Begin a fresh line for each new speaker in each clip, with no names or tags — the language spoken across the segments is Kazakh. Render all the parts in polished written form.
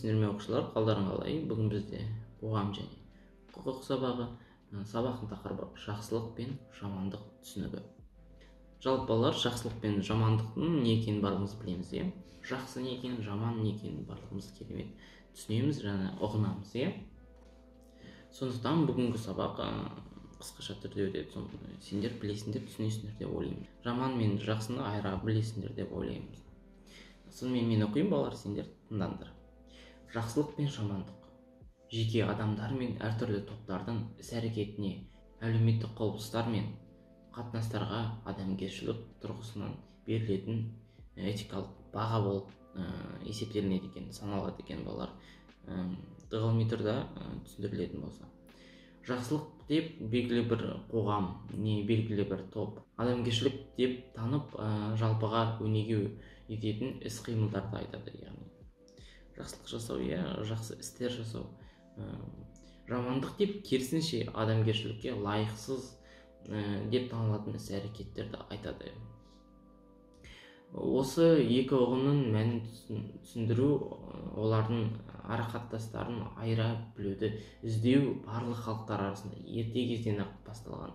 сәлеметсіздер ме оқушылар, қалдарың қалай? Бүгін бізде қоғам және құқық сабағы. Сабақтың тақырыбы жақсылық пен жамандық түсінігі. Жалпы балалар, жақсылық пен жамандықтың не екенін барлығымыз білеміз, иә? Жақсы не екенін, жаман не екенін барлығымыз керемет түсінеміз және ұғынамыз, иә? Сондықтан бүгінгі сабақ қысқаша түрде өтеді. Сендер білесіңдер, түсінесіңдер деп ойлаймын. Жаман мен жақсыны айыра білесіңдер деп ойлаймын. Сонымен мен оқимын, балалар, сендер тыңдаңдар. Жақсылық пен жамандық жеке адамдар мен әртүрлі топтардың іс-әрекетіне, әлеуметтік құбылыстар мен қатынастарға адамгершілік тұрғысынан берілетін этикалық баға болып есептелінеді екен, саналады екен, балалар. Ғылыми түрде түсіндірілетін болса, жақсылық деп белгілі бір қоғам не белгілі бір топ адамгершілік деп танып жалпыға өнеге ететін іс-қимылдарды айтады, яғни жақсылық жасау, жақсы істер жасау. Жамандық деп керісінше адамгершілікке лайықсыз деп танылатын іс-әрекеттерді айтады. Осы екі ұғымның мәнін түсіндіру, олардың арақатынастарын айыра білуді іздеу барлық халықтар арасында ерте кезден-ақ басталған.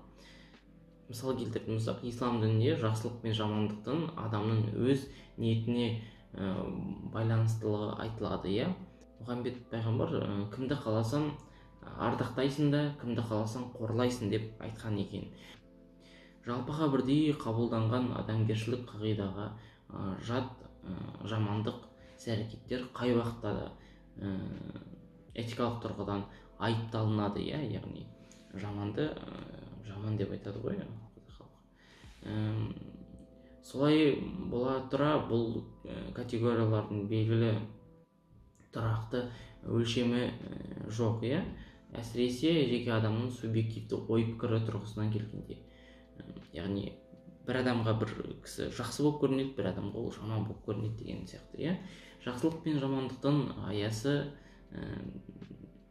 Мысал келтіретін болсақ, ислам дінінде жақсылық пен жамандықтың адамның өз ниетіне байланыстылығы айтылады, иә? Мұхаммед пайғамбар кімді қаласаң ардақтайсың да, кімді қаласаң қорлайсың деп айтқан екен. Жалпыға бірдей қабылданған адамгершілік қағидаға жат жамандық іс-әрекеттер қай уақытта да этикалық тұрғыдан айыпталынады, яғни жаманды жаман деп айтады ғой халық. Солай бола тұра, бұл категориялардың белгілі тұрақты өлшемі жоқ, әсіресе жеке адамның субъективті ой-пікірі тұрғысынан келгенде. Яғни бір адамға бір кісі жақсы болып көрінеді, бір адамға ол жаман болып көрінеді деген сияқты, Жақсылық пен жамандықтың аясы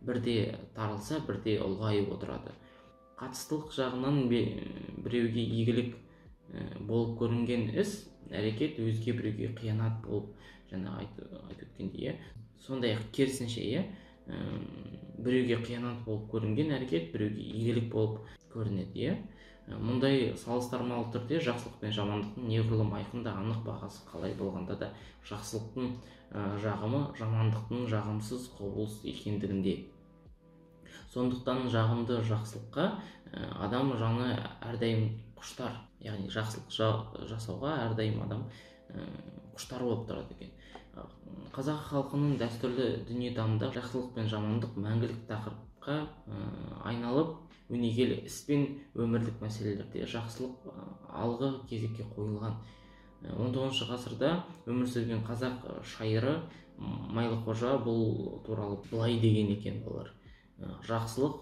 бірде тарылса, бірде ұлғайып отырады. Қатыстылық жағынан біреуге игілік болып көрінген іс, әрекет өзге біреуге қиянат болып, жаңа айтып өткендей, сондай-ақ керісінше, біреуге қиянат болып көрінген әрекет біреуге игілік болып көрінеді, Мұндай салыстырмалы түрде жақсылық пен жамандықтың неғұрлым айқын да анық бағасы қалай болғанда да жақсылықтың жағымы жамандықтың жағымсыз құбылыс екендігінде. Сондықтан жағымды жақсылыққа адам жаны әрдайым құштар, яғни жақсылық жасауға әрдайым адам құштар болып тұрады екен. Қазақ халқының дәстүрлі дүниетанымында жақсылық пен жамандық мәңгілік тақырыпқа айналып, өнегелі іс пен өмірлік мәселелерде жақсылық алғы кезекке қойылған. 19 ғасырда өмір сүрген қазақ шайыры Майлықожа бұл туралы былай деген екен, болар. Жақсылық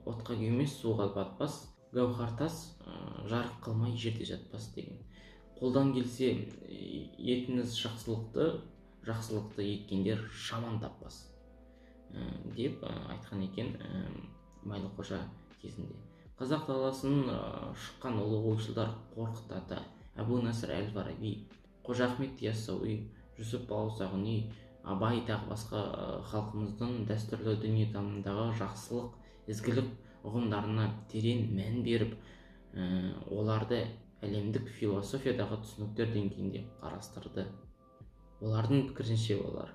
отқа күймес, суға батпас, гауһартас жарық қылмай жерде жатпас деген. Қолдан келсе етіңіз жақсылықты еткендер жаман таппас деп айтқан екен Майлықожа кезінде. Қазақ даласының шыққан ұлы ойшылдар Қорқыт Ата, Әбу Насыр әл-Фараби, Қожа Ахмет Яссауи, Жүсіп Баласағұни, Абай тағы басқа халқымыздың дәстүрлі дүниетанымындағы жақсылық, ізгілік ұғымдарына терең мән беріп, оларды әлемдік философиядағы түсініктер деңгейінде қарастырды. Олардың пікірінше олар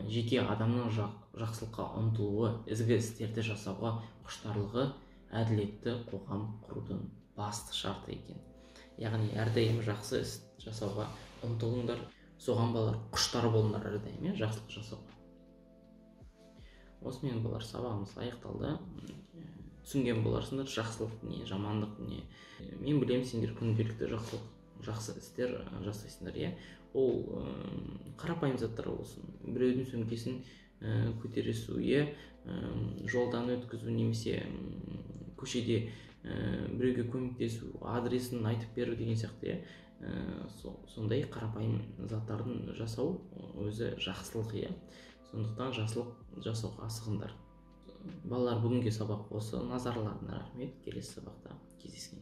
жеке адамның жақсылыққа ұмтылуы, ізгі істерді жасауға құштарлығы әділетті қоғам құрудың басты шарты екен. Яғни әрдайым жақсы іс жасауға ұмтылыңдар, соған балалар құштар болыңдар әрдайым, жақсылық жасауға. Осымен балалар, сабағымыз аяқталды. Түсінген боларсыңдар, жақсылық не, жамандық не. Мен білемін, сендер күнделікті жақсы істер жасайсыңдар, Ол қарапайым заттар болсын. Біреудің сөмкесін көтересу, жолдан өткізу, немесе көшеде біреуге көмектесу, адресін айтып беру деген сияқты, сондай қарапайым заттардың жасау өзі жақсылық, Сондықтан жақсылық жасауға асығыңдар. Балалар, бүгінгі сабақ осы. Назарларыңа рахмет. Келесі сабақта кездескенше.